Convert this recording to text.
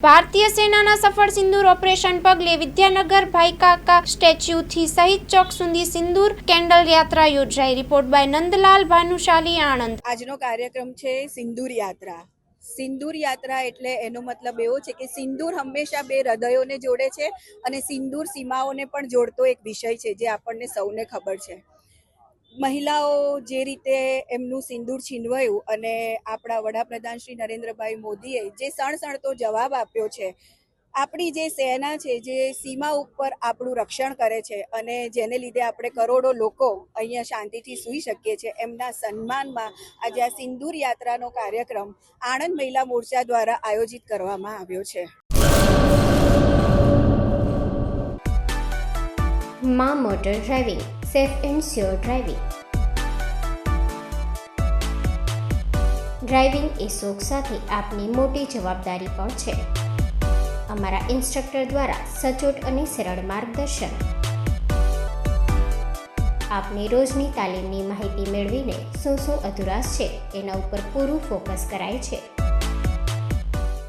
ભારતીય સેનાના સફળ સિંદૂર ઓપરેશન પગલે વિદ્યાનગર ભાઈકાકા સ્ટેચ્યુથી શહીદ ચોક સુધી સિંદૂર કેન્ડલ યાત્રા યોજાઈ। Report by Nandlal Bhanushali, Anand. આજનો કાર્યક્રમ છે સિંદૂર યાત્રા। સિંદૂર યાત્રા એટલે એનો મતલબ એવો છે કે સિંદૂર હંમેશા બે હૃદયોને જોડે છે અને સિંદૂર સીમાઓને પણ જોડતો એક વિષય છે જે આપણને સૌને ખબર છે। મહિલાઓ જે રીતે એમનું સિંદૂર છીનવાયું અને આપણા વડાપ્રધાન શ્રી નરેન્દ્રભાઈ મોદીએ જે સણસણતો જવાબ આપ્યો છે, આપણી જે સેના છે જે સીમા ઉપર આપણું રક્ષણ કરે છે અને જેને લીધે આપણે કરોડો લોકો અહીંયા શાંતિથી સૂઈ શકીએ છીએ, એમના સન્માનમાં આજે આ સિંદૂર યાત્રાનો કાર્યક્રમ આણંદ મહિલા મોરચા દ્વારા આયોજિત કરવામાં આવ્યો છે। માં motor driving, safe and sure driving. Driving એ શોખ સાથે આપની મોટી જવાબદારી પણ છે। અમારા ઇન્સ્ટ્રક્ટર દ્વારા સચોટ અને સરળ માર્ગદર્શન। આપની રોજની તાલીમની માહિતી મેળવીને શું અધુરાશ છે એના ઉપર પૂરું ફોકસ કરાય છે।